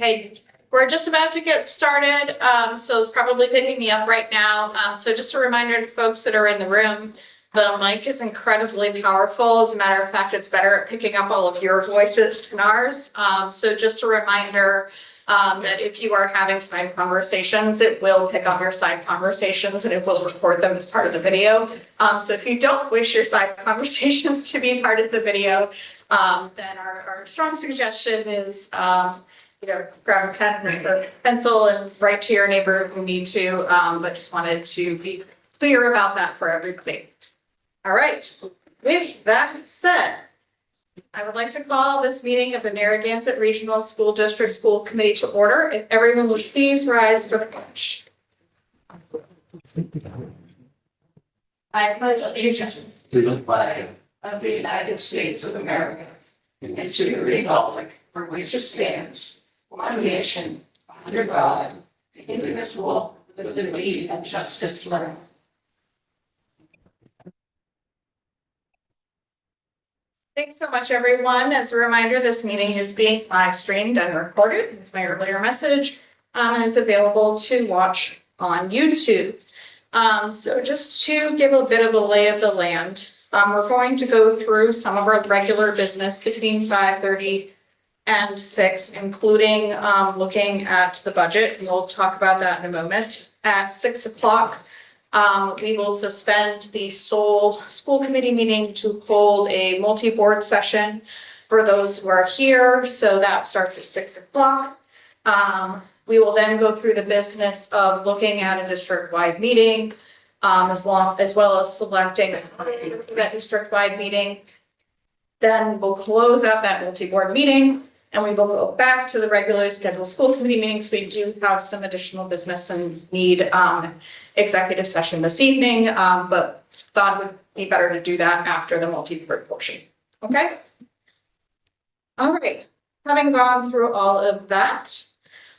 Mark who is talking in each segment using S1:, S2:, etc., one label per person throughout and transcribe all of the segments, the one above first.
S1: Okay, we're just about to get started, so it's probably picking me up right now. So just a reminder to folks that are in the room, the mic is incredibly powerful. As a matter of fact, it's better at picking up all of your voices than ours. So just a reminder that if you are having side conversations, it will pick up your side conversations and it will record them as part of the video. So if you don't wish your side conversations to be part of the video, then our strong suggestion is grab a pen or pencil and write to your neighbor who need to, but just wanted to be clear about that for everybody. All right, with that said, I would like to call this meeting of the Narragansett Regional School District School Committee to order. If everyone would please rise for the pledge. I pledge allegiance to the flag of the United States of America and to the republic for which it stands, one nation, under God, indivisible, with liberty and justice for all. Thanks so much, everyone. As a reminder, this meeting is being live streamed and recorded. It's my earlier message, and is available to watch on YouTube. So just to give a bit of a lay of the land, we're going to go through some of our regular business between 5:30 and 6, including looking at the budget. We'll talk about that in a moment. At 6 o'clock, we will suspend the sole school committee meeting to hold a multi-board session for those who are here. So that starts at 6 o'clock. We will then go through the business of looking at a district-wide meeting, as well as selecting that district-wide meeting. Then we'll close out that multi-board meeting and we will go back to the regularly scheduled school committee meetings. We do have some additional business and need executive session this evening, but thought it would be better to do that after the multi-board portion. Okay. All right. Having gone through all of that,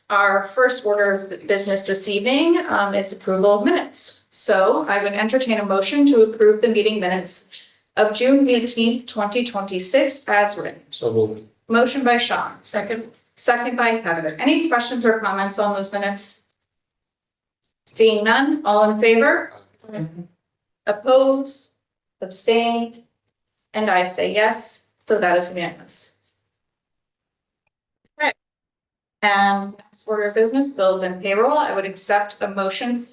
S1: our first order of business this evening is approval of minutes. So I would entertain a motion to approve the meeting minutes of June 18th, 2026 as written.
S2: So moved.
S1: Motion by Sean, second by Heather. Any questions or comments on those minutes? Seeing none, all in favor? Opposed, abstained, and I say yes, so that is unanimous. Okay. And next order of business, bills and payroll. I would accept a motion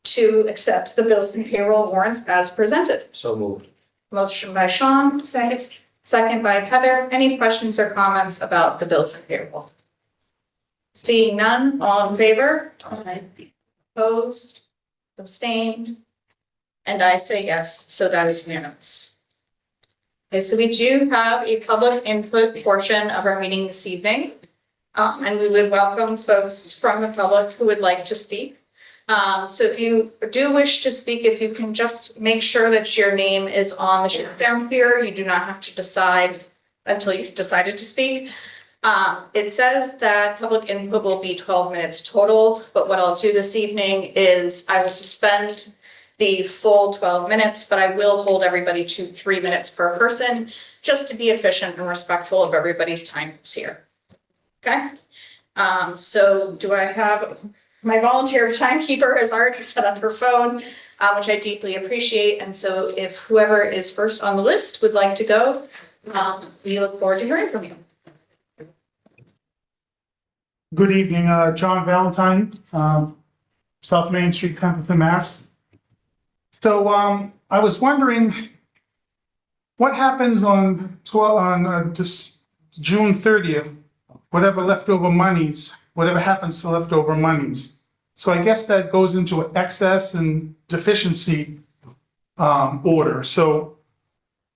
S1: to accept the bills and payroll warrants as presented.
S2: So moved.
S1: Motion by Sean, second by Heather. Any questions or comments about the bills and payroll? Seeing none, all in favor? Opposed, abstained, and I say yes, so that is unanimous. Okay, so we do have a public input portion of our meeting this evening, and we would welcome folks from the public who would like to speak. So if you do wish to speak, if you can just make sure that your name is on the sheet down here, you do not have to decide until you've decided to speak. It says that public input will be 12 minutes total, but what I'll do this evening is I will suspend the full 12 minutes, but I will hold everybody to 3 minutes per person, just to be efficient and respectful of everybody's time who's here. Okay? So do I have... My volunteer timekeeper has already set up her phone, which I deeply appreciate. And so if whoever is first on the list would like to go, we look forward to hearing from you.
S3: Good evening, John Valentine, South Main Street, Templeton, Mass. So I was wondering what happens on June 30th, whatever leftover monies, whatever happens to leftover monies. So I guess that goes into an excess and deficiency order. So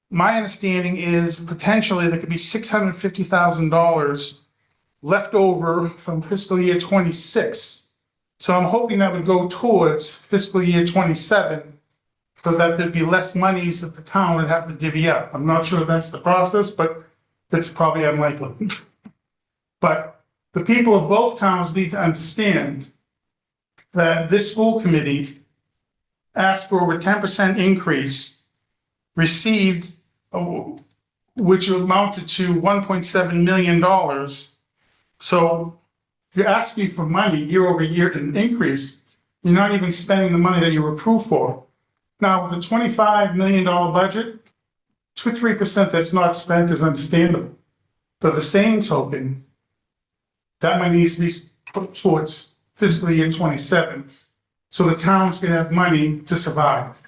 S3: my understanding is potentially there could be $650,000 left over from fiscal year 26. So I'm hoping that would go towards fiscal year 27 so that there'd be less monies that the town would have to divvy up. I'm not sure if that's the process, but it's probably unlikely. But the people of both towns need to understand that this school committee asked for a 10% increase, received, which amounted to $1.7 million. So you're asking for money year over year in increase. You're not even spending the money that you were approved for. Now, with a $25 million budget, 2-3% that's not spent is understandable. But the same token, that money needs to be put towards fiscal year 27, so the towns can have money to survive.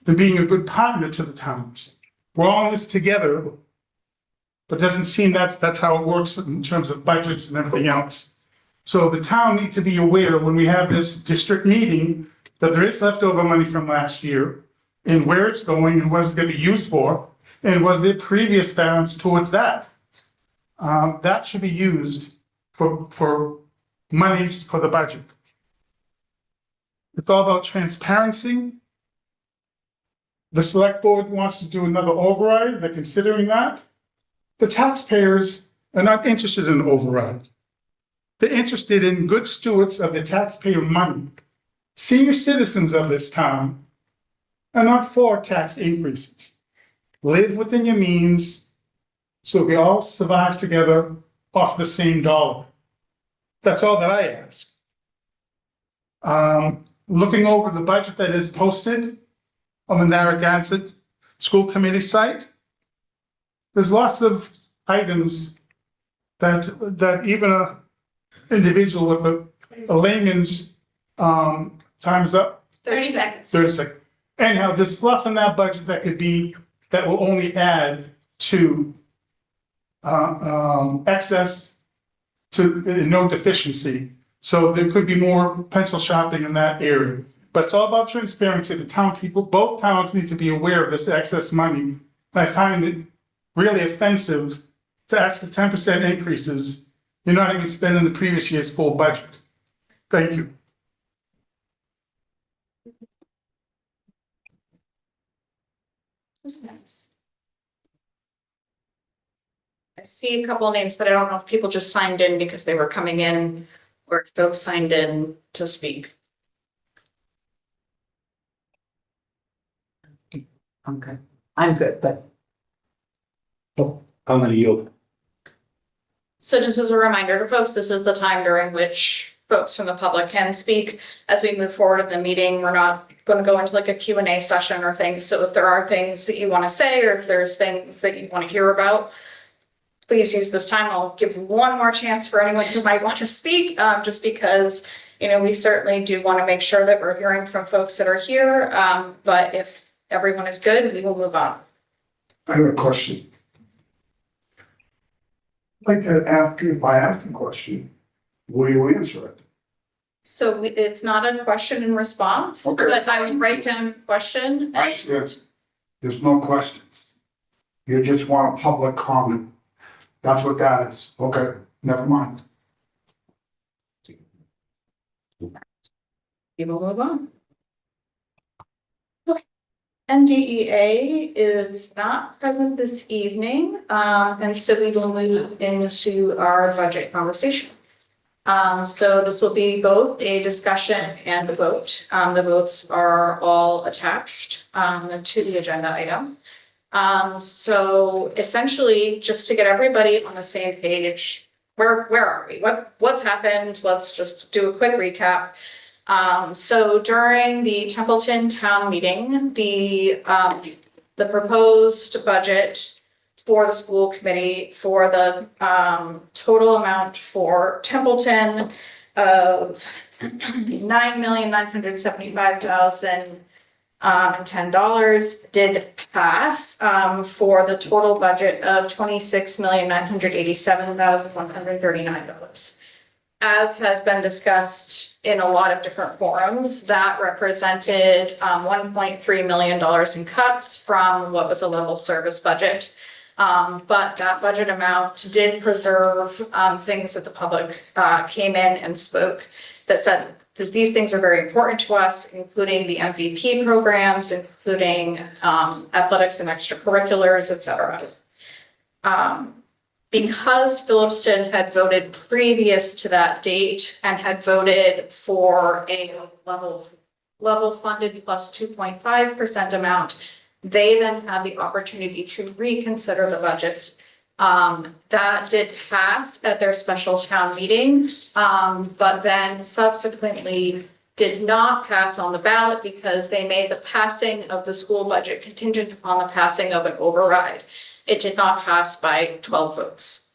S3: And being a good partner to the towns. We're all in this together, but doesn't seem that's how it works in terms of budgets and everything else. So the town needs to be aware when we have this district meeting that there is leftover money from last year and where it's going and what it's going to be used for, and was there previous balance towards that? That should be used for monies for the budget. It's all about transparency. The select board wants to do another override, they're considering that. The taxpayers are not interested in an override. They're interested in good stewards of the taxpayer money. Senior citizens of this town are not for tax increases. Live within your means so we all survive together off the same dollar. That's all that I ask. Looking over the budget that is posted on the Narragansett School Committee site, there's lots of items that even a individual with a layman's time's up.
S1: 30 seconds.
S3: 30 seconds. Anyhow, there's fluff in that budget that will only add to excess to no deficiency. So there could be more pencil sharpening in that area. But it's all about transparency. The town people, both towns need to be aware of this excess money. And I find it really offensive to ask for 10% increases. You're not even spending the previous year's full budget. Thank you.
S1: Who's next? I see a couple of names, but I don't know if people just signed in because they were coming in or if folks signed in to speak.
S2: Okay, I'm good, but
S4: I'm gonna yield.
S1: So just as a reminder to folks, this is the time during which folks from the public can speak. As we move forward in the meeting, we're not going to go into like a Q&A session or things. So if there are things that you want to say, or if there's things that you want to hear about, please use this time. I'll give one more chance for anyone who might want to speak, just because, you know, we certainly do want to make sure that we're hearing from folks that are here. But if everyone is good, we will move on.
S5: I have a question. I'd like to ask you, if I ask the question, will you answer it?
S1: So it's not a question and response,
S5: Okay.
S1: but I will write down a question.
S5: I said, there's no questions. You just want a public comment. That's what that is. Okay, never mind.
S1: We will move on. Okay. NDEA is not present this evening, and so we will move into our budget conversation. So this will be both a discussion and a vote. The votes are all attached to the agenda item. So essentially, just to get everybody on the same page, where are we? What's happened? Let's just do a quick recap. So during the Templeton town meeting, the proposed budget for the school committee for the total amount for Templeton of $9,975,010 did pass for the total budget of $26,987,139. As has been discussed in a lot of different forums, that represented $1.3 million in cuts from what was a level service budget. But that budget amount did preserve things that the public came in and spoke that said, because these things are very important to us, including the MVP programs, including athletics and extracurriculars, et cetera. Because Phillipston had voted previous to that date and had voted for a level funded plus 2.5% amount, they then had the opportunity to reconsider the budget That did pass at their special town meeting, but then subsequently did not pass on the ballot because they made the passing of the school budget contingent upon the passing of an override. It did not pass by 12 votes.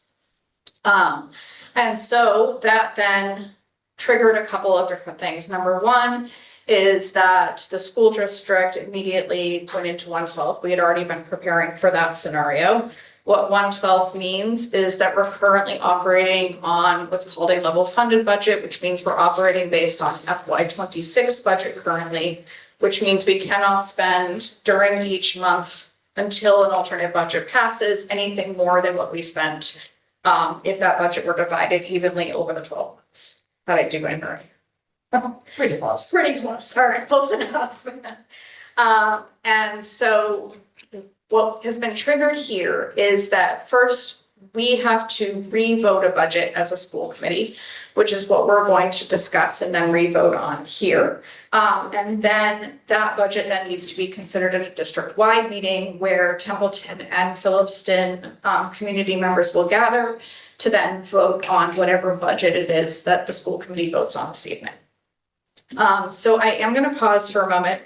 S1: And so that then triggered a couple of different things. Number one is that the school district immediately went into 1/12. We had already been preparing for that scenario. What 1/12 means is that we're currently operating on what's called a level funded budget, which means we're operating based on FY26 budget currently, which means we cannot spend during each month until an alternate budget passes anything more than what we spent if that budget were divided evenly over the 12 months. How'd I do in right?
S2: Pretty close.
S1: Pretty close, all right, close enough. And so what has been triggered here is that first, we have to re-vote a budget as a school committee, which is what we're going to discuss and then re-vote on here. And then that budget then needs to be considered at a district-wide meeting where Templeton and Phillipston community members will gather to then vote on whatever budget it is that the school committee votes on this evening. So I am gonna pause for a moment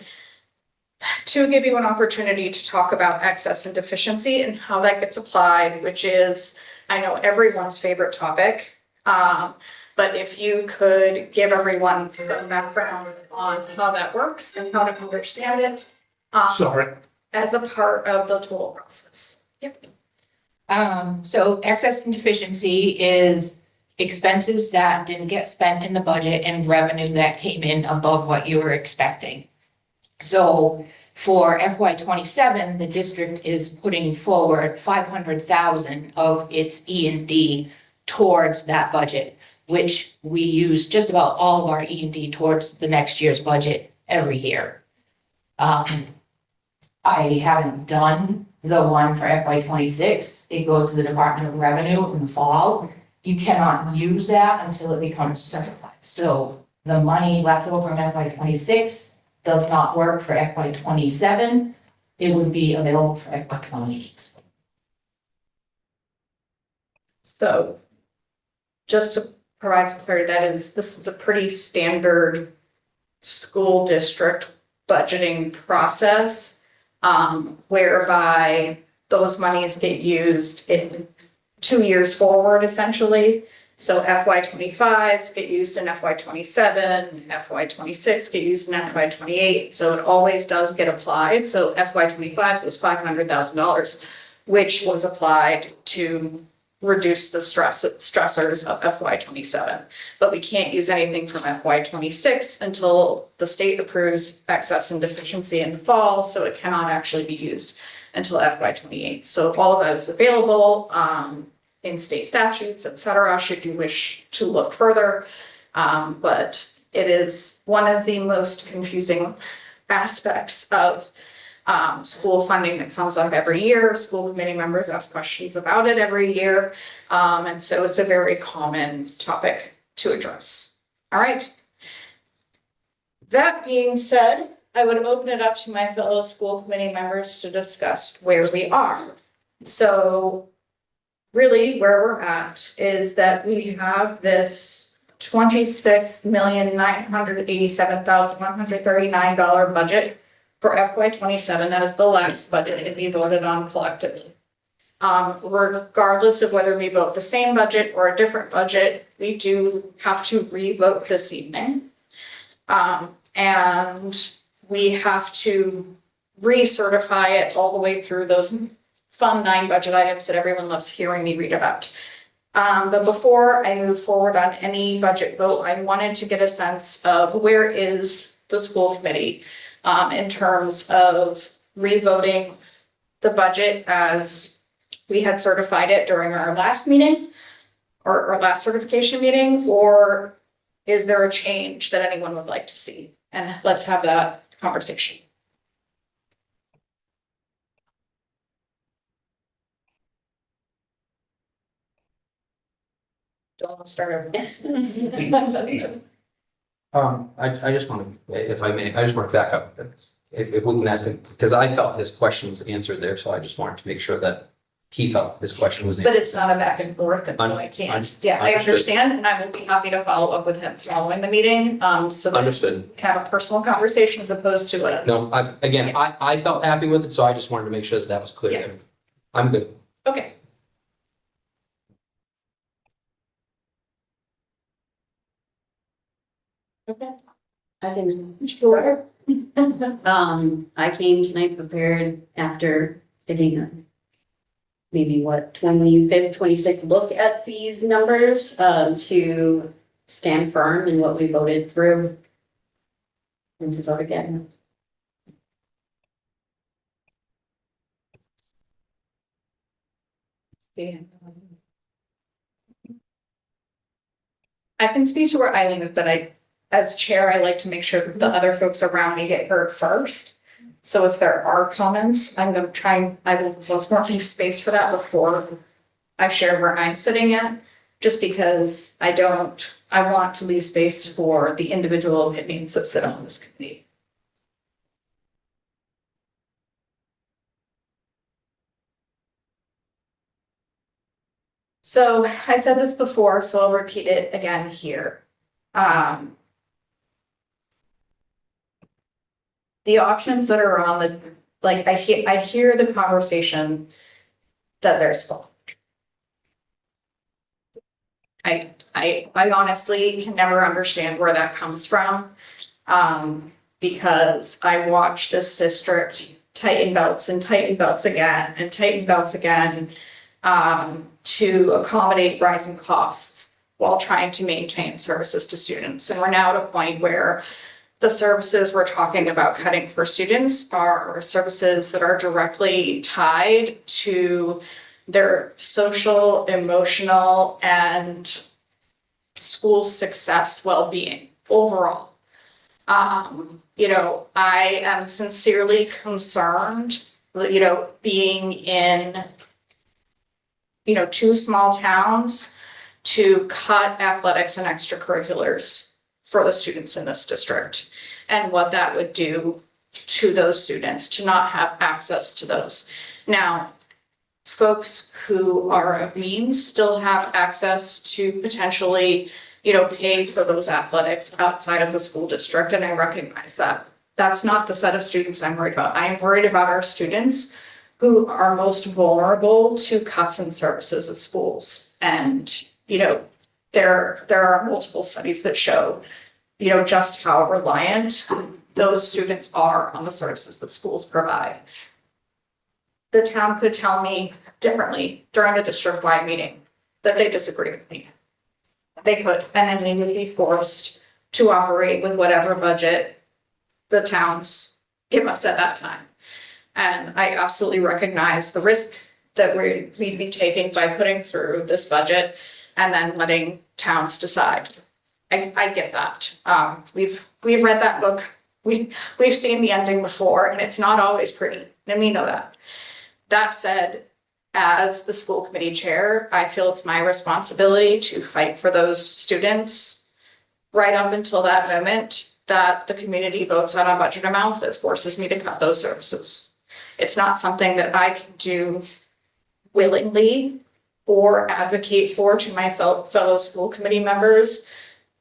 S1: to give you an opportunity to talk about excess and deficiency and how that gets applied, which is, I know, everyone's favorite topic. But if you could give everyone some background on how that works and how to understand it,
S3: Sorry.
S1: as a part of the total process. Yep.
S4: So excess and deficiency is expenses that didn't get spent in the budget and revenue that came in above what you were expecting. So for FY27, the district is putting forward 500,000 of its E&D towards that budget, which we use just about all of our E&D towards the next year's budget every year. I haven't done the one for FY26. It goes to the Department of Revenue in the fall. You cannot use that until it becomes certified. So the money left over from FY26 does not work for FY27. It would be available for FY28.
S1: So just to provide some clarity, this is a pretty standard school district budgeting process, whereby those monies get used in 2 years forward, essentially. So FY25s get used in FY27, FY26 get used in FY28, so it always does get applied. So FY25 is $500,000, which was applied to reduce the stressors of FY27. But we can't use anything from FY26 until the state approves excess and deficiency in the fall, so it cannot actually be used until FY28. So all of that is available in state statutes, et cetera, should you wish to look further. But it is one of the most confusing aspects of school funding that comes up every year. School committee members ask questions about it every year. And so it's a very common topic to address. All right. That being said, I would open it up to my fellow school committee members to discuss where we are. So really where we're at is that we have this $26,987,139 budget for FY27. That is the last budget that we voted on collectively. Regardless of whether we vote the same budget or a different budget, we do have to re-vote this evening. And we have to recertify it all the way through those Fund 9 budget items that everyone loves hearing me read about. But before I move forward on any budget vote, I wanted to get a sense of where is the school committee in terms of revoting the budget as we had certified it during our last meeting or our last certification meeting, or is there a change that anyone would like to see? And let's have that conversation. Don't want to start over this.
S6: I just want to, if I may, I just want to back up. If we can ask him, because I felt his questions answered there, so I just wanted to make sure that he felt his question was
S1: But
S6: answered.
S1: it's not a back and forth, and so I can't,
S6: Un-
S1: yeah, I
S6: understood.
S1: understand, and I will be happy to follow up with him following the meeting, so that we
S6: Understood.
S1: can have a personal conversation as opposed to a.
S6: No, I felt happy with it, so I just wanted to make sure that that was clear.
S1: Yeah.
S6: I'm good.
S1: Okay, okay.
S2: I can, sure. I came tonight prepared after taking a maybe 25th, 26th look at these numbers, to stand firm in what we voted through. And to vote again.
S1: I can speak to where I leave, but as chair, I like to make sure that the other folks around me get heard first. So if there are comments, I'm gonna try and, I will, once more leave space for that before I share where I'm sitting at. Just because I want to leave space for the individual opinions that sit on this committee. So I said this before, so I'll repeat it again here. The options that are on the, like, I hear the conversation that there's full. I honestly can never understand where that comes from. Because I watched this district tighten belts and tighten belts again and tighten belts again. To accommodate rising costs while trying to maintain services to students. And we're now at a point where the services we're talking about cutting for students are services that are directly tied to their social, emotional, and school success, well-being overall. I am sincerely concerned, being in two small towns to cut athletics and extracurriculars for the students in this district. And what that would do to those students to not have access to those. Now, folks who are of means still have access to potentially, pay for those athletics outside of the school district, and I recognize that. That's not the set of students I'm worried about. I am worried about our students who are most vulnerable to cuts in services at schools. And, there are multiple studies that show, just how reliant those students are on the services that schools provide. The town could tell me differently during a district-wide meeting that they disagree with me. They could, and then they would be forced to operate with whatever budget the towns give us at that time. And I absolutely recognize the risk that we'd be taking by putting through this budget and then letting towns decide. I get that. We've read that book. We've seen the ending before, and it's not always pretty, and we know that. That said, as the school committee chair, I feel it's my responsibility to fight for those students right up until that moment that the community votes on a budget amount that forces me to cut those services. It's not something that I can do willingly or advocate for to my fellow school committee members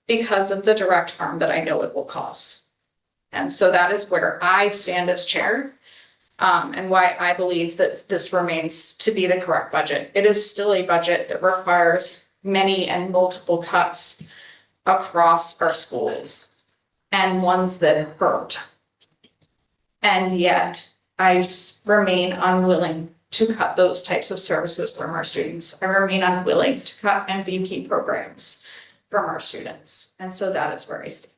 S1: because of the direct harm that I know it will cause. And so that is where I stand as chair, and why I believe that this remains to be the correct budget. It is still a budget that requires many and multiple cuts across our schools and ones that hurt. And yet I remain unwilling to cut those types of services from our students. I remain unwilling to cut MVP programs from our students. And so that is where I stand.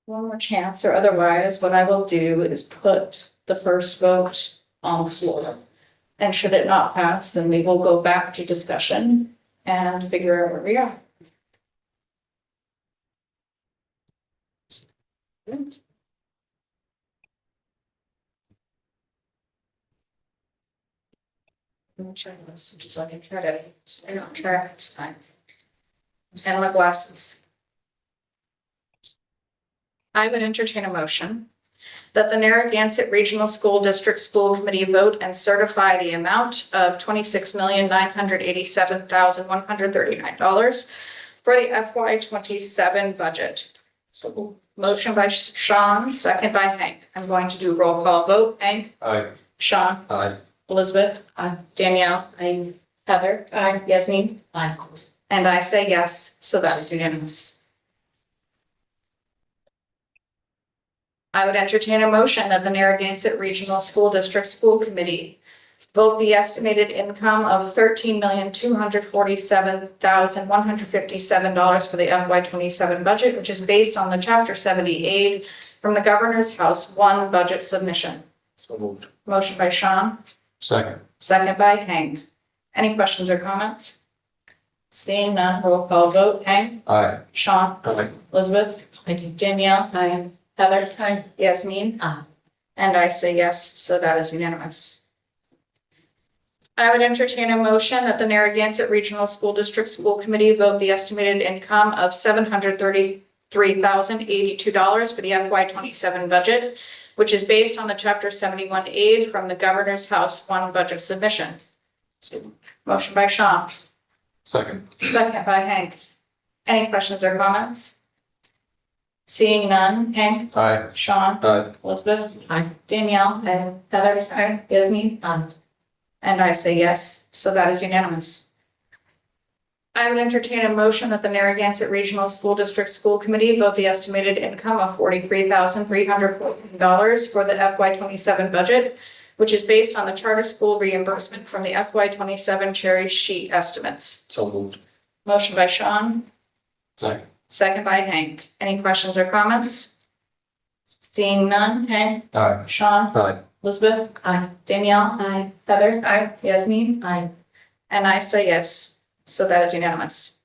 S1: One more chance, or otherwise, what I will do is put the first vote on the floor. And should it not pass, then we will go back to discussion and figure out where we are. Good. Let me check this, just so I can try to stay on track this time. And my glasses. I would entertain a motion that the Narragansett Regional School District School Committee vote and certify the amount of $26,987,139 for the FY 27 budget. So motion by Sean, second by Hank. I'm going to do roll call vote. Hank?
S6: Aye.
S1: Sean?
S6: Aye.
S1: Elizabeth?
S2: Aye.
S1: Danielle?
S2: I,
S1: Heather? Aye. Yasmin?
S2: I,
S1: And I say yes, so that is unanimous. I would entertain a motion that the Narragansett Regional School District School Committee vote the estimated income of $13,247,157 for the FY 27 budget, which is based on the Chapter 70 aid from the Governor's House 1 budget submission.
S6: So moved.
S1: Motion by Sean,
S6: Second.
S1: second by Hank. Any questions or comments? Seeing none, roll call vote. Hank?
S6: Aye.
S1: Sean?
S6: Aye.
S1: Elizabeth? Danielle?
S2: I,
S1: Heather? Aye. Yasmin?
S2: Aye.
S1: And I say yes, so that is unanimous. I would entertain a motion that the Narragansett Regional School District School Committee vote the estimated income of $733,082 for the FY 27 budget, which is based on the Chapter 71 aid from the Governor's House 1 budget submission. Motion by Sean,
S6: Second.
S1: second by Hank. Any questions or comments? Seeing none, Hank,
S6: Aye.
S1: Sean,
S6: Aye.
S1: Elizabeth,
S2: Aye.
S1: Danielle, Heather, Yasmin,
S2: I,
S1: and I say yes, so that is unanimous. I would entertain a motion that the Narragansett Regional School District School Committee vote the estimated income of $43,314 for the FY 27 budget, which is based on the charter school reimbursement from the FY 27 cherry sheet estimates.
S6: So moved.
S1: Motion by Sean,
S6: Second.
S1: second by Hank. Any questions or comments? Seeing none, Hank,
S6: Aye.
S1: Sean,
S6: Aye.
S1: Elizabeth,
S2: I,
S1: Danielle,
S2: I,
S1: Heather, Yasmin,
S2: I,
S1: and I say yes, so that is unanimous.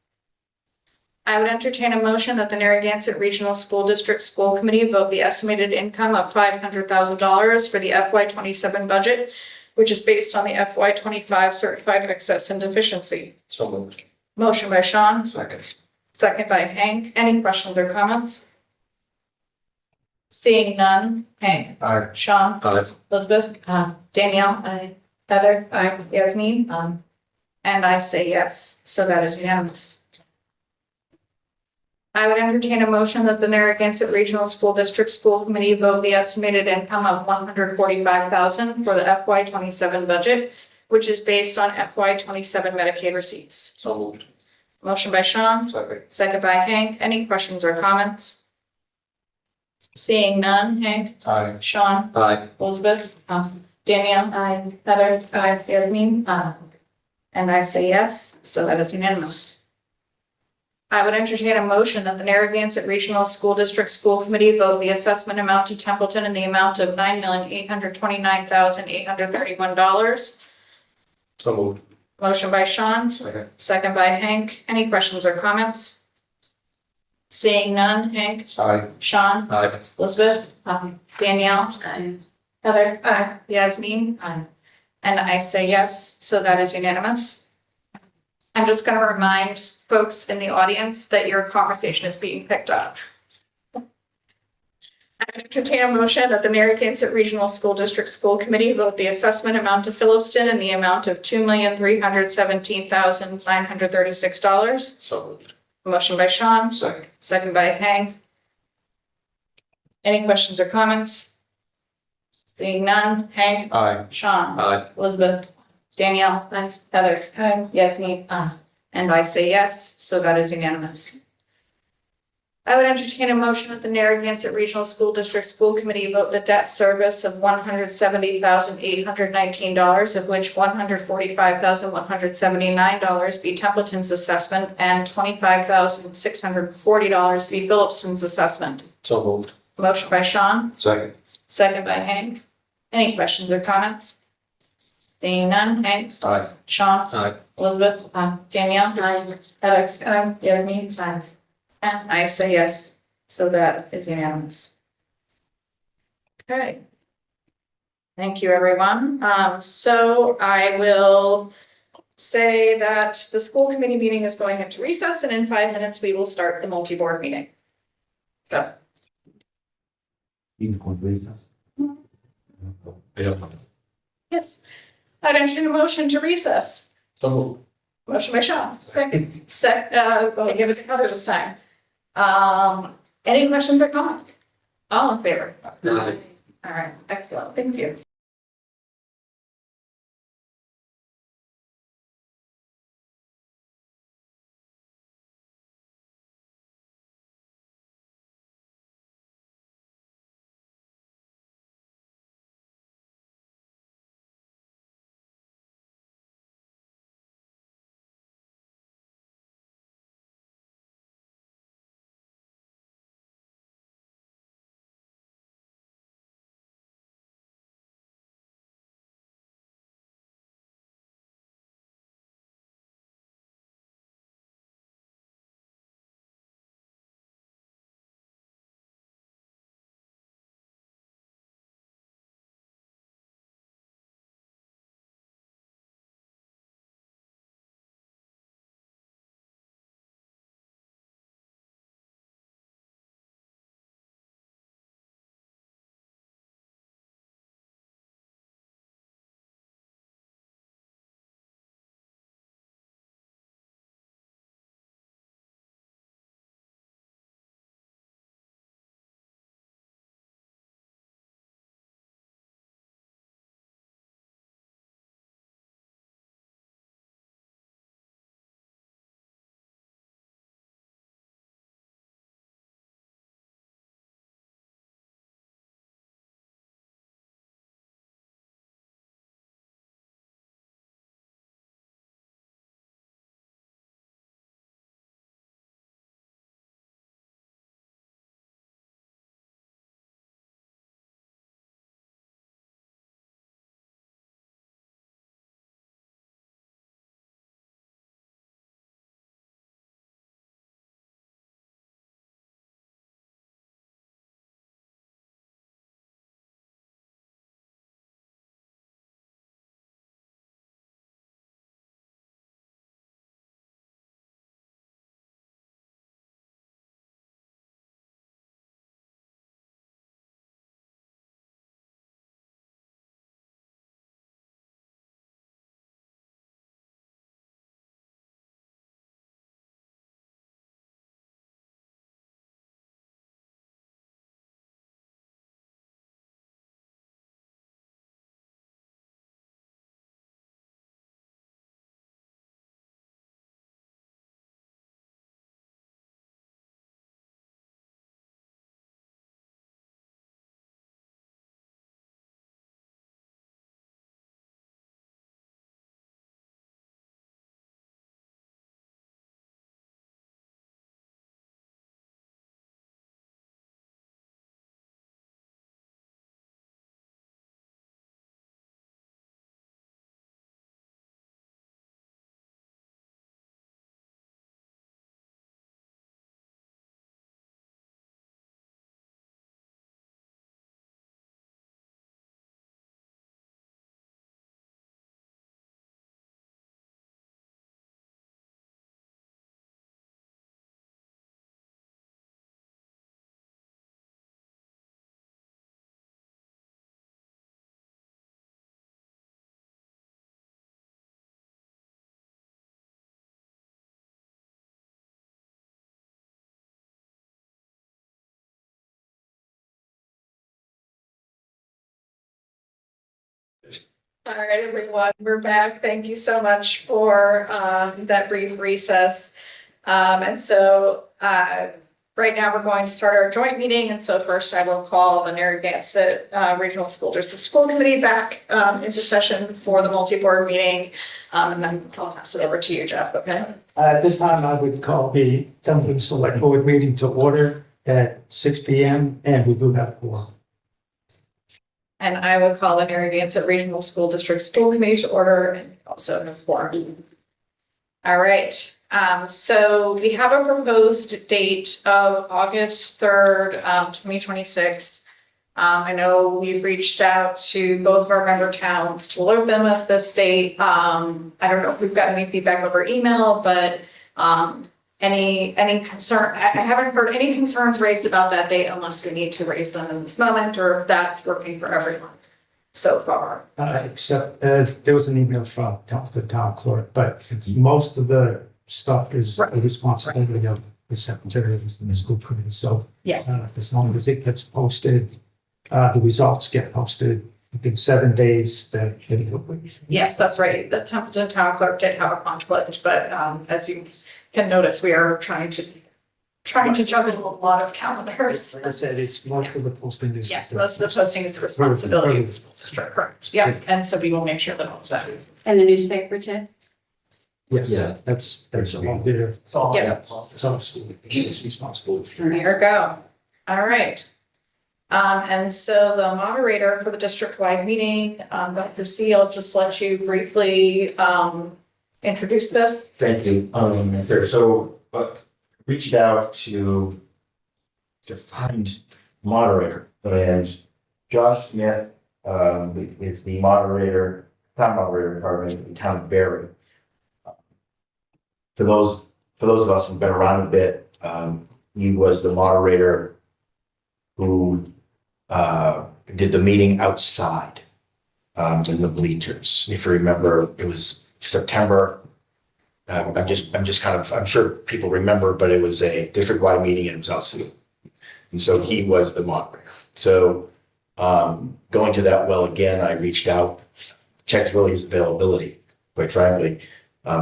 S1: I would entertain a motion that the Narragansett Regional School District School Committee vote the estimated income of $500,000 for the FY 27 budget, which is based on the FY 25 certified excess and deficiency.
S6: So moved.
S1: Motion by Sean,
S6: Second.
S1: second by Hank. Any questions or comments? Seeing none, Hank,
S6: Aye.
S1: Sean,
S6: Aye.
S1: Elizabeth, Danielle, Heather, Yasmin, and I say yes, so that is unanimous. I would entertain a motion that the Narragansett Regional School District School Committee vote the estimated income of $145,000 for the FY 27 budget, which is based on FY 27 Medicaid receipts.
S6: So moved.
S1: Motion by Sean,
S6: Second.
S1: second by Hank. Any questions or comments? Seeing none, Hank,
S6: Aye.
S1: Sean,
S6: Aye.
S1: Elizabeth, Danielle, Heather, Yasmin, and I say yes, so that is unanimous. I would entertain a motion that the Narragansett Regional School District School Committee vote the assessment amount to Templeton in the amount of $9,829,831.
S6: So moved.
S1: Motion by Sean,
S6: Second.
S1: second by Hank. Any questions or comments? Seeing none, Hank,
S6: Aye.
S1: Sean,
S6: Aye.
S1: Elizabeth, Danielle, Heather, Yasmin,
S2: I,
S1: and I say yes, so that is unanimous. I'm just gonna remind folks in the audience that your conversation is being picked up. I entertain a motion that the Narragansett Regional School District School Committee vote the assessment amount to Phillipston in the amount of $2,317,936.
S6: So moved.
S1: Motion by Sean,
S6: Second.
S1: second by Hank. Any questions or comments? Seeing none, Hank,
S6: Aye.
S1: Sean,
S6: Aye.
S1: Elizabeth, Danielle, Heather, Yasmin, and I say yes, so that is unanimous. I would entertain a motion that the Narragansett Regional School District School Committee vote the debt service of $170,819, of which $145,179 be Templeton's assessment and $25,640 be Phillipston's assessment.
S6: So moved.
S1: Motion by Sean,
S6: Second.
S1: second by Hank. Any questions or comments? Seeing none, Hank,
S6: Aye.
S1: Sean,
S6: Aye.
S1: Elizabeth, Danielle, Heather, Yasmin, and I say yes, so that is unanimous. Okay. Thank you, everyone. So I will say that the school committee meeting is going into recess, and in 5 minutes, we will start the multi-board meeting. Go.
S6: I don't know.
S1: Yes. I'd entertain a motion to recess.
S6: So,
S1: Motion by Sean, second, we'll give it to Heather this time. Any questions or comments? All in favor?
S6: Aye.
S1: All right, excellent, thank you. All right, everyone, we're back. Thank you so much for that brief recess. And so right now we're going to start our joint meeting. And so first I will call the Narragansett Regional School District School Committee back into session for the multi-board meeting. And then I'll pass it over to you, Jeff, okay?
S7: At this time, I would call the Dublin Select Board meeting to order at 6 P.M. and we do have a quorum.
S1: And I will call the Narragansett Regional School District School Committee to order and also have quorum. All right, so we have a proposed date of August 3rd, 2026. I know we've reached out to both of our member towns to alert them of this date. I don't know if we've got any feedback over email, but any concern, I haven't heard any concerns raised about that date unless we need to raise them in this moment, or if that's working for everyone so far.
S7: Except, there was an email from the town clerk, but most of the stuff is the
S1: Right.
S7: responsibility of the secretary of the school committee. So
S1: Yes.
S7: as long as it gets posted, the results get posted within 7 days, then it'll be.
S1: Yes, that's right. The Templeton Town Clerk did have a conflict, but as you can notice, we are trying to juggle a lot of calendars.
S7: Like I said, it's most of the posting is.
S1: Yes, most of the posting is the responsibility of the school district, correct? Yeah, and so we will make sure that all of that.
S2: And the newspaper too?
S7: Yes,
S6: Yeah.
S7: that's a lot there.
S1: It's all,
S6: Yeah.
S7: Some school is responsible.
S1: there you go. All right. And so the moderator for the district-wide meeting, Dr. C, I'll just let you briefly, introduce this.
S8: Thank you. Reached out to find moderator, and Josh Smith, is the moderator, town moderator department in town of Barry. For those of us who've been around a bit, he was the moderator who, did the meeting outside, in the bleachers. If you remember, it was September. I'm sure people remember, but it was a district-wide meeting and it was outside. And so he was the moderator. So, going to that well again, I reached out, checked really his availability, quite frankly.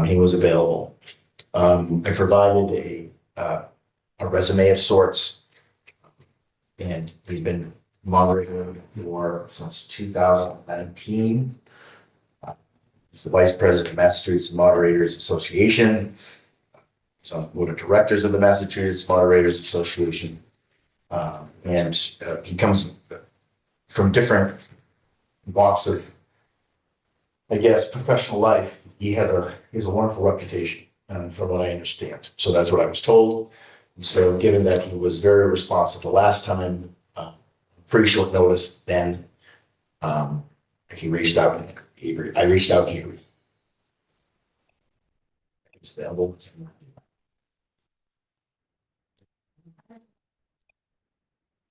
S8: He was available. I provided a resume of sorts. And he's been moderating since 2019. He's the vice president of Massachusetts Moderators Association. He's on the board of directors of the Massachusetts Moderators Association. And he comes from different walks of, I guess, professional life. He has a wonderful reputation, from what I understand. So that's what I was told. And so given that he was very responsive the last time, pretty short notice, then he reached out. I reached out, he agreed. He was available.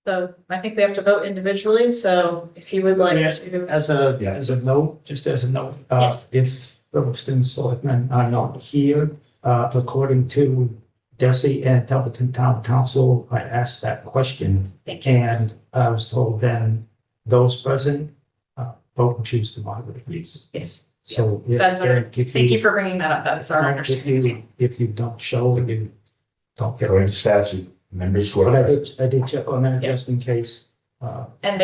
S1: So I think we have to vote individually, so if you would like
S7: Yes.
S1: to.
S7: As a note, just as a note,
S1: Yes.
S7: if the Livingston selectmen are not here, according to Desi and Templeton Town Council, I asked that question.
S1: Thank you.
S7: And I was told then those present, vote and choose the moderator.
S1: Yes,
S7: So.
S1: That's our-
S7: if
S1: thank you for bringing that up. That's our understanding.
S7: If you don't show, you don't get.
S8: According to statute, members who
S7: But
S8: are
S7: I
S8: present.
S7: did check on that
S1: Yeah.
S7: just in case.
S1: And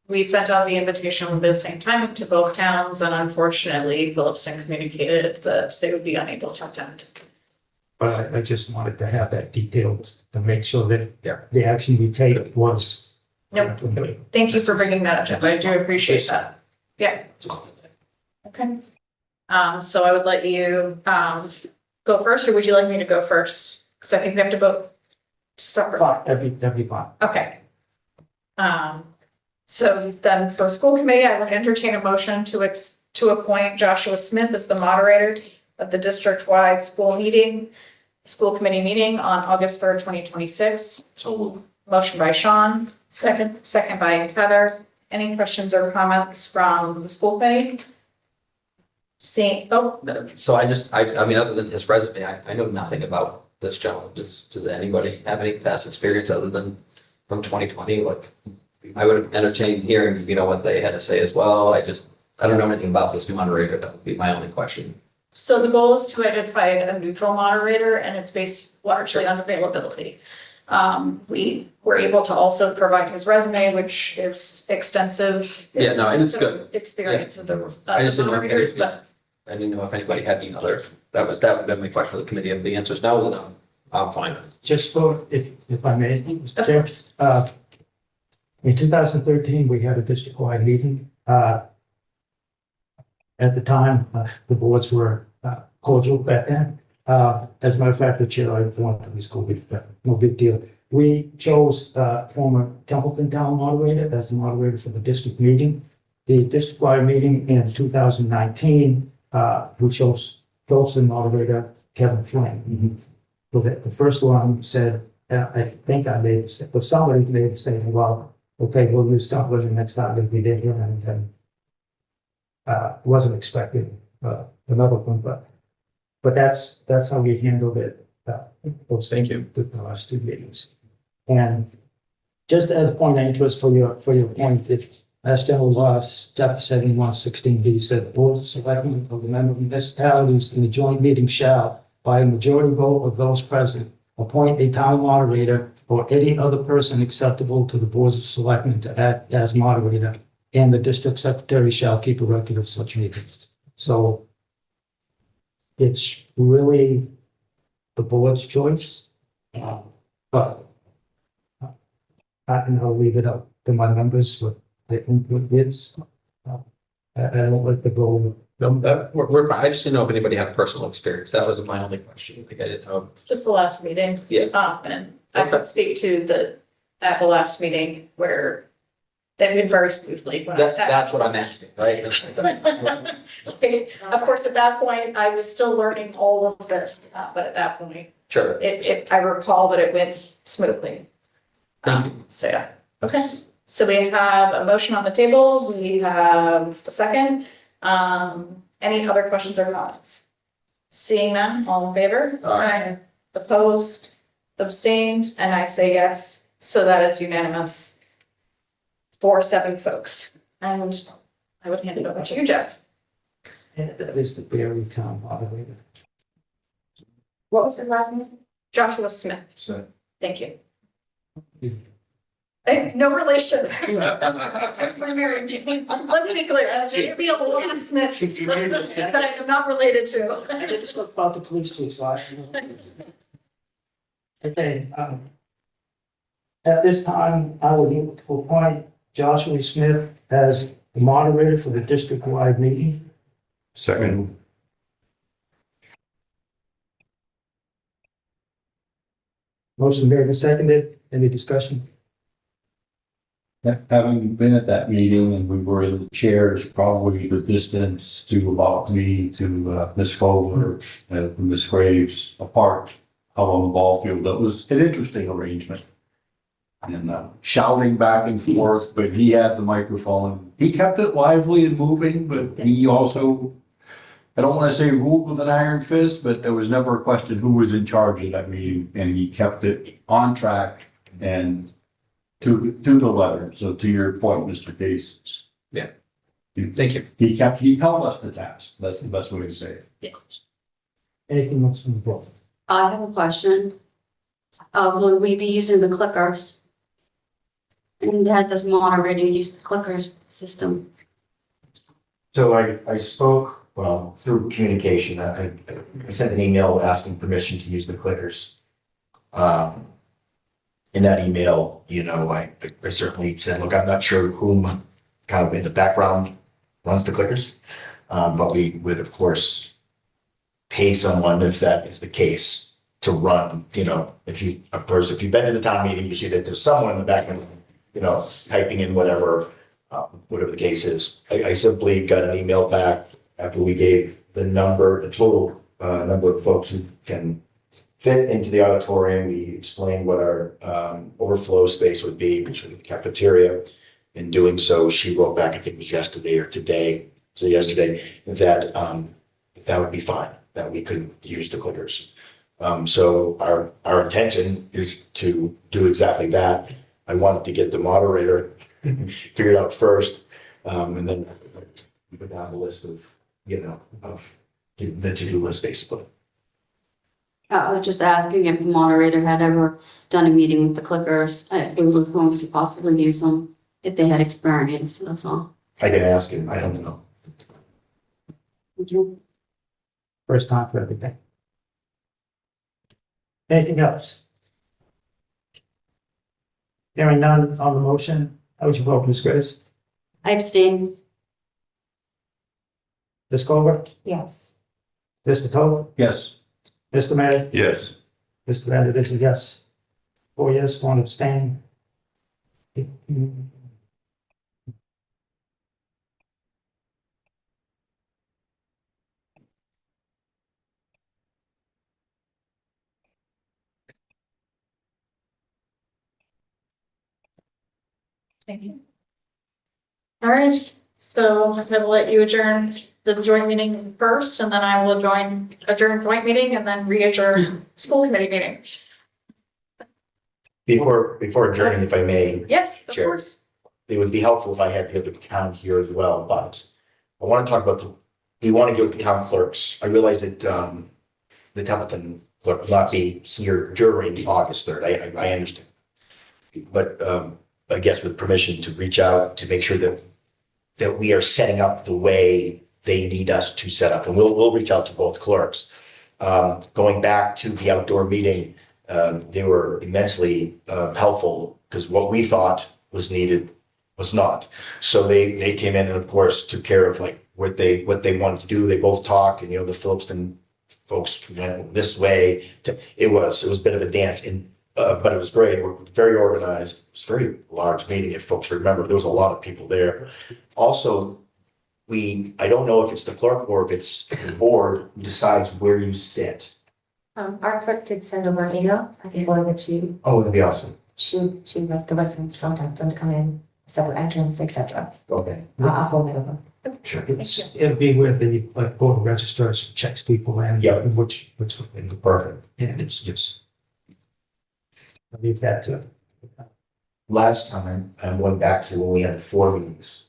S1: we sent out the invitation with the same time to both towns, and unfortunately, Phillipston communicated that they would be unable to attend.
S7: But I just wanted to have that detailed to make sure that
S6: Yeah.
S7: the action we take was.
S1: Nope. Thank you for bringing that up, Jeff. I do appreciate that. Yeah. Okay. So I would let you, go first, or would you like me to go first? Because I think we have to vote separate.
S7: Fine, that'd be fine.
S1: Okay. So then for school committee, I would entertain a motion to appoint Joshua Smith as the moderator of the district-wide school committee meeting on August 3rd, 2026.
S6: So
S1: Motion by Sean, second by Heather. Any questions or comments from the school committee?
S6: So I mean, other than his resume, I know nothing about this gentleman. Does anybody have any past experience other than from 2020? Like, I would entertain hearing, what they had to say as well. I don't know anything about this moderator. That would be my only question.
S1: So the goal is to identify a neutral moderator, and it's based largely on availability. We were able to also provide his resume, which is extensive.
S6: Yeah, no, and it's good.
S1: Experience of the
S6: I just didn't know if
S1: moderators,
S6: anybody-
S1: but
S6: I didn't know if anybody had any other, that would have been my question for the committee. If the answer is no, then I'm fine.
S7: Just for, if I may, Mr.
S1: of
S7: Chair.
S1: course,
S7: In 2013, we had a district-wide meeting. At the time, the boards were cordial back then. As a matter of fact, the chair, I wanted to be school, no big deal. We chose former Templeton Town moderator as the moderator for the district meeting. The district-wide meeting in 2019, we chose Dawson moderator Kevin Flynn. the first one said, I think I made, but somebody made the statement, well, okay, we'll use Dublin next time if we did here, and wasn't expecting, another one, but that's how we handled it,
S6: Thank you.
S7: the last two meetings. And just as a point of interest for your point, it's Mass General Laws, Chapter 7116B said, the Board of Selectmen of the member municipalities in the joint meeting shall, by a majority vote of those present, appoint a town moderator or any other person acceptable to the boards of selectmen to act as moderator, and the district secretary shall keep a record of such meetings. So it's really the board's choice, but I'll leave it up to my members what the input is. I don't like the goal.
S6: No, I just didn't know if anybody had personal experience. That was my only question. Like I didn't know.
S1: Just the last meeting.
S6: Yeah.
S1: And I could speak to at the last meeting where that went very smoothly. when I sat.
S6: That's what I'm asking, right?
S1: Of course, at that point, I was still learning all of this, but at that point,
S6: Sure.
S1: I recall that it went smoothly.
S6: Thank you.
S1: So, yeah, okay. So we have a motion on the table, we have the second. Any other questions or comments? Seeing none, all in favor?
S6: Aye.
S1: Opposed, abstained, and I say yes, so that is unanimous. 4-7 folks, and I would hand it over to you, Jeff.
S7: That is the Berry Town moderator.
S1: What was his last name? Joshua Smith.
S8: So,
S1: Thank you. No relation. That's my married name. Let's be clear, there'd be a lot of Smiths that I am not related to.
S7: I just looked about the police chief, so I. Okay, at this time, I would need to appoint Joshua Smith as the moderator for the district-wide meeting.
S9: Second.
S7: Motion made and seconded. Any discussion?
S9: Having been at that meeting and we were in the chairs, probably the distance to about me to Miss Culver and Miss Graves apart out on the ball field. That was an interesting arrangement. And shouting back and forth, but he had the microphone. He kept it lively and moving, but he also, I don't want to say ruled with an iron fist, but there was never a question who was in charge of that meeting, and he kept it on track and to the letter. So to your point, Mr. Case.
S6: Yeah. Thank you.
S9: He held us to task. That's the best way to say it.
S6: Yes.
S7: Anything else from the board?
S2: I have a question. Will we be using the clickers? And has this moderator used the clickers system?
S8: So I spoke, well, through communication, I sent an email asking permission to use the clickers. In that email, I certainly said, look, I'm not sure whom kind of in the background runs the clickers. But we would, of course, pay someone if that is the case to run, if you've been to the town meeting, you see that there's someone in the background, typing in whatever the case is. I simply got an email back after we gave the total number of folks who can fit into the auditorium. We explained what our overflow space would be between the cafeteria. In doing so, she wrote back, I think it was yesterday or today, that that would be fine, that we could use the clickers. So our intention is to do exactly that. I wanted to get the moderator figured out first, and then put down the list of the to-do list, basically.
S2: I was just asking if the moderator had ever done a meeting with the clickers. They were going to possibly use them if they had experience, that's all.
S8: I can ask him, I don't know.
S2: Thank you.
S7: First time for everything. Anything else? Hearing none on the motion, how would you vote, Ms. Grace?
S2: I abstain.
S7: Ms. Culver?
S4: Yes.
S7: Mr. Toth?
S9: Yes.
S7: Mr. Mayor?
S9: Yes.
S7: Mr. Vander, this is yes. 4 yes, 1 abstain.
S1: Thank you. All right, so I will let you adjourn the joint meeting first, and then I will adjourn joint meeting and then re-adjourn school committee meeting.
S8: Before adjourning, if I may,
S1: Yes, of
S8: Sure.
S1: course.
S8: it would be helpful if I had the other town here as well, but I want to talk about we want to give the town clerks. I realize that, the Templeton clerk will not be here during August 3rd. I understand. But, I guess with permission to reach out to make sure that we are setting up the way they need us to set up. And we'll reach out to both clerks. Going back to the outdoor meeting, they were immensely helpful because what we thought was needed was not. So they came in and of course took care of like what they wanted to do. They both talked and, the Phillipston folks went this way. It was a bit of a dance but it was great. We're very organized. It was a very large meeting. If folks remember, there was a lot of people there. Also, I don't know if it's the clerk or if it's the board who decides where you sit.
S10: Our clerk did send over an email, I can forward it to you.
S8: Oh, that'd be awesome.
S10: She left the residents from Templeton to come in, separate entrance, etc.
S8: Okay.
S10: I'll forward it over.
S8: Sure.
S7: It'd be where the, like, board of registers checks people in.
S8: Yeah.
S7: Which,
S8: Perfect.
S7: and it's just. I'll leave that to.
S8: Last time, I'm going back to when we had the 4 meetings.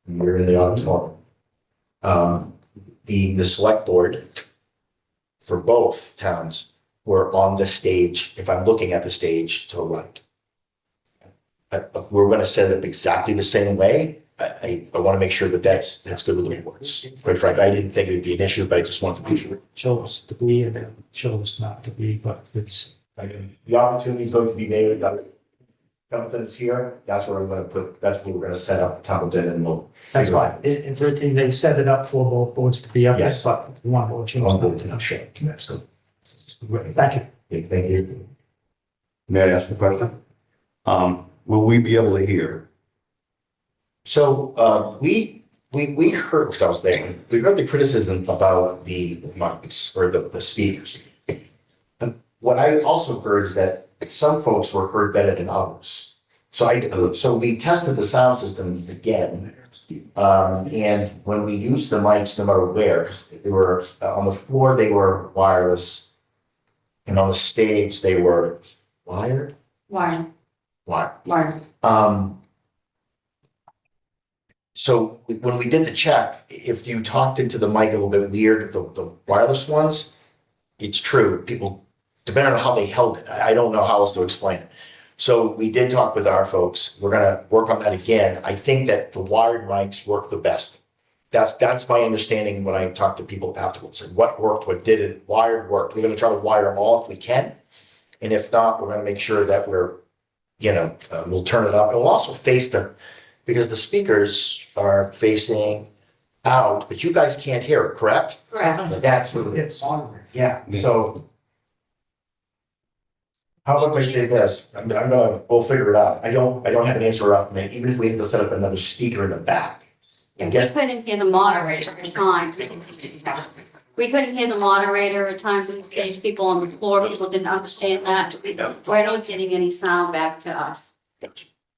S8: And we were in the auditorium. The select board for both towns were on the stage, if I'm looking at the stage to the right. But we're gonna set it up exactly the same way. I want to make sure that that's good with the boards. Quite frankly, I didn't think it'd be an issue, but I just wanted to be sure.
S7: Chose to be and then chose not to be, but it's.
S8: The opportunity is going to be made, Templeton's here, that's where I'm gonna put, that's where we're gonna set up Templeton and we'll.
S7: That's fine. If they set it up for both boards to be up,
S8: Yes.
S7: but one board chose
S8: One
S7: not
S8: board
S7: to.
S8: to not share. That's good.
S7: Great, thank you.
S8: Yeah, thank you.
S9: May I ask a question? Will we be able to hear?
S8: So, we heard, because I was there, we heard the criticism about the mics or the speakers. And what I also heard is that some folks were heard better than others. So we tested the sound system again. And when we used the mics, no matter where, 'cause they were, on the floor, they were wireless. And on the stage, they were wired.
S2: Wire.
S8: So when we did the check, if you talked into the mic a little bit weird, the wireless ones, it's true, people, depending on how they held it, I don't know how else to explain it. So we did talk with our folks, we're gonna work on that again. I think that the wired mics work the best. That's my understanding when I talked to people afterwards, and what worked, what didn't, wired worked. We're gonna try to wire them all if we can. And if not, we're gonna make sure that we'll turn it up. And we'll also face because the speakers are facing out, but you guys can't hear it, correct?
S2: Correct.
S8: That's what it is. Yeah, so. How about if I say this? We'll figure it out. I don't have an answer off me, even if we have to set up another speaker in the back. I
S2: We
S8: guess,
S2: couldn't hear the moderator at times. We couldn't hear the moderator at times on the stage, people on the floor, people didn't understand that. We're not getting any sound back to us.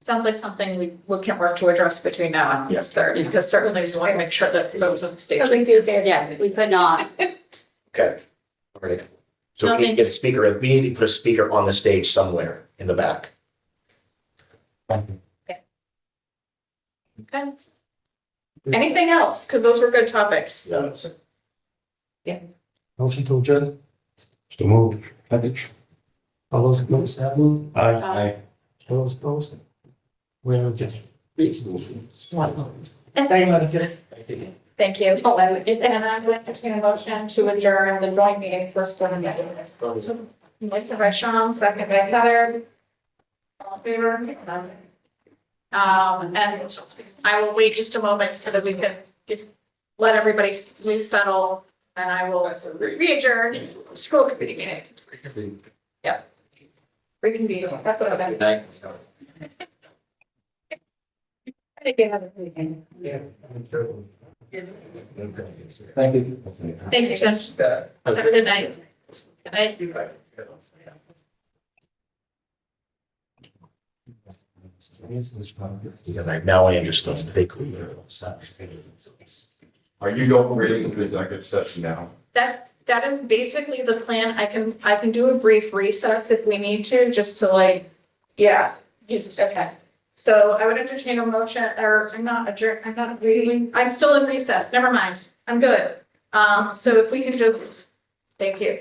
S1: Sounds like something we can work to address between now and August 3rd, because certainly we want to make sure that those on the stage.
S2: Yeah, we could not.
S8: okay. All right. So we need to get a speaker, we need to put a speaker on the stage somewhere in the back.
S1: Okay. Anything else? Because those were good topics.
S7: Motion to adjourn.
S9: So move.
S7: All those opposed, say aye.
S9: Aye.
S7: All those opposed? We're adjourned. Thank you, Madam Chair.
S1: Thank you. And I'm going to entertain a motion to adjourn the joint meeting for school and motion by Sean, second by Heather. All in favor? And I will wait just a moment so that we can let everybody resettle, and I will re-adjourn school committee meeting. Yep. Reconvene. That's what I've been. I think you have a meeting.
S7: Yeah.
S8: Thank you.
S1: Thank you, Jen. Have a good night. Good night.
S8: Because now I understand they could.
S9: Are you going ready into executive session now?
S1: That is basically the plan. I can do a brief recess if we need to, just to like, yeah. Okay. So I would entertain a motion, or I'm not adjourned, I'm still in recess, never mind, I'm good. So if we can just, thank you.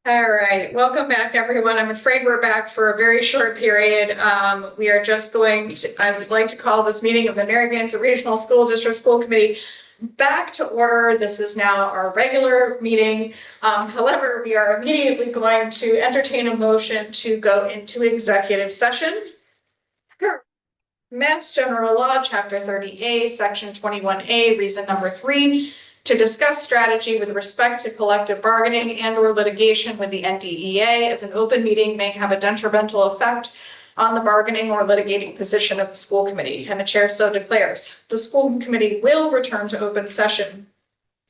S1: All right, welcome back, everyone. I'm afraid we're back for a very short period. We are just going to, I would like to call this meeting of the Narragansett Regional School District School Committee back to order. This is now our regular meeting. However, we are immediately going to entertain a motion to go into executive session. Mass General Law, Chapter 30A, Section 21A, reason number 3, to discuss strategy with respect to collective bargaining and or litigation with the NDEA, as an open meeting may have a detrimental effect on the bargaining or litigating position of the school committee, and the chair so declares. The school committee will return to open session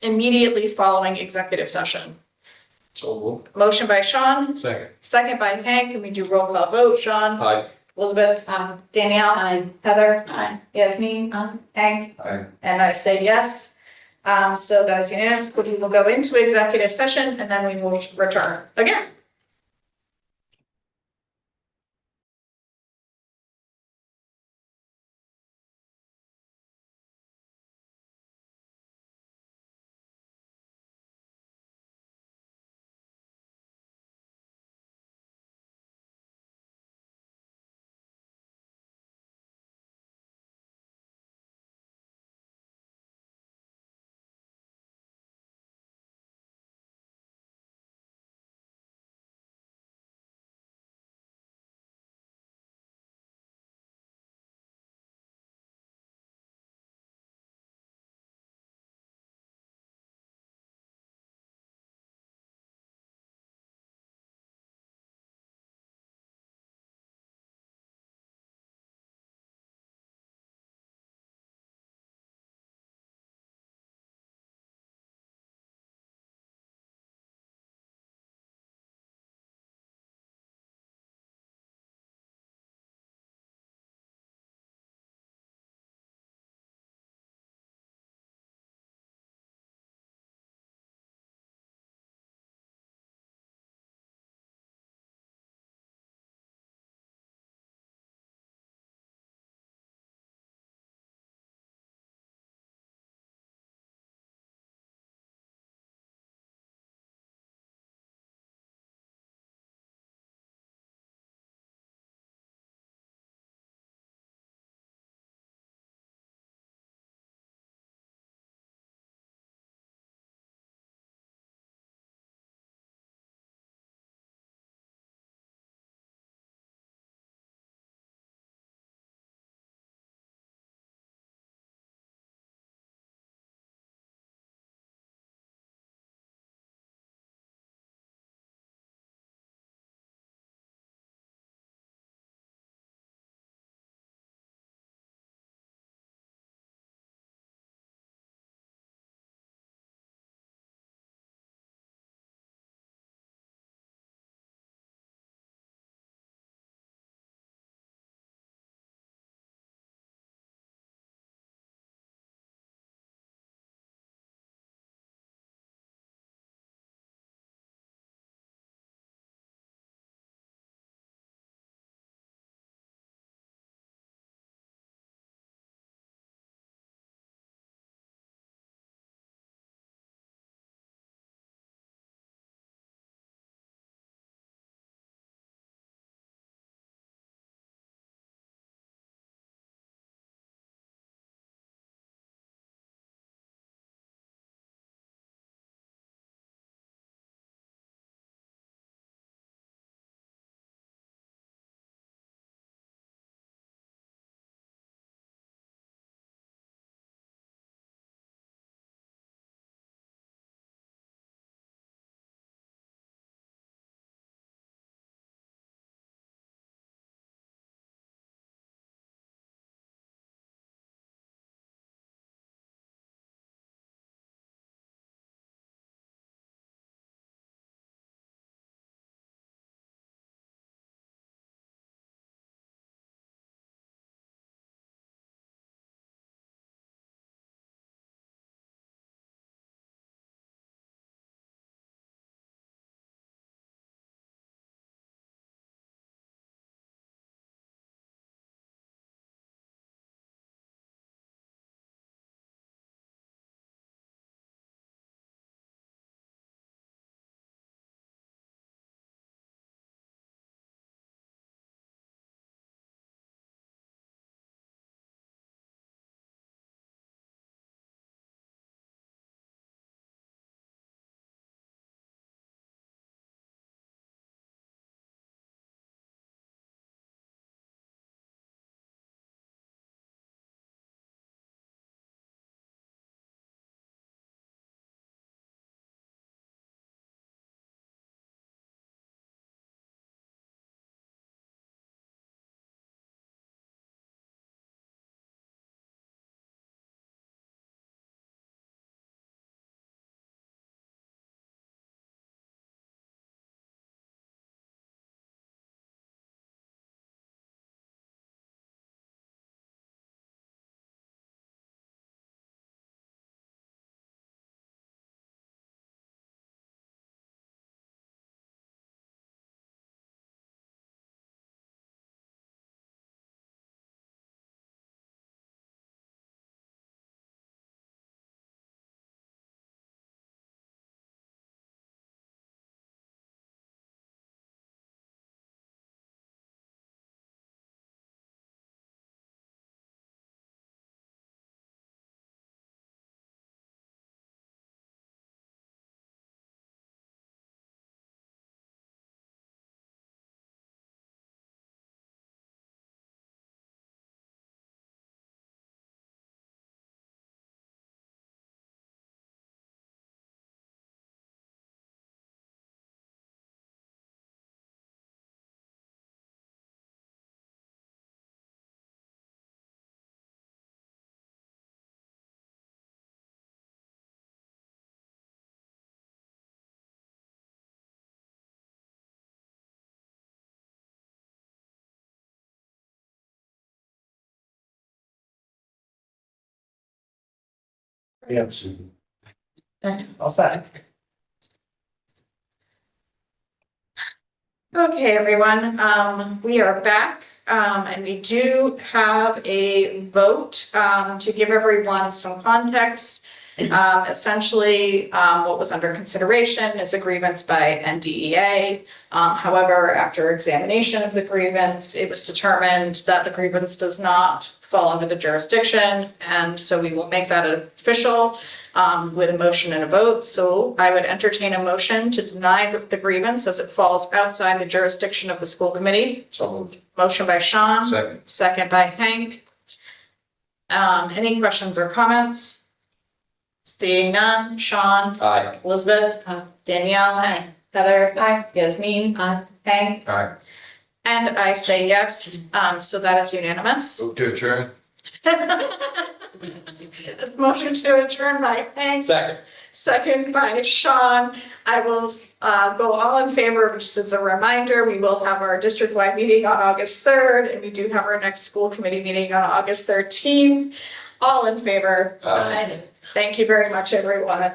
S1: immediately following executive session.
S6: So,
S1: Motion by Sean,
S6: second.
S1: second by Hank. Can we do roll call vote? Sean?
S6: Aye.
S1: Elizabeth? Danielle?
S2: I
S1: Heather? Yasmin? Hank?
S6: Aye.
S1: And I say yes. So that is unanimous. So we will go into executive session and then we will return again.
S8: Yeah, Susan.
S10: All set.
S1: Okay, everyone, we are back, and we do have a vote, to give everyone some context. Essentially, what was under consideration is a grievance by NDEA. However, after examination of the grievance, it was determined that the grievance does not fall under the jurisdiction, and so we will make that official, with a motion and a vote. So I would entertain a motion to deny the grievance as it falls outside the jurisdiction of the school committee.
S6: So moved.
S1: Motion by Sean.
S6: Second.
S1: Second by Hank. Any questions or comments? Seeing none, Sean,
S6: Aye.
S1: Elizabeth, Danielle, Heather, Yasmin, Hank,
S6: Aye.
S1: and I say yes, so that is unanimous.
S6: Move to adjourn.
S1: Motion to adjourn by Hank.
S6: Second.
S1: Second by Sean. I will go all in favor, just as a reminder, we will have our district-wide meeting on August 3rd, and we do have our next school committee meeting on August 13th. All in favor?
S6: Aye.
S1: Thank you very much, everyone.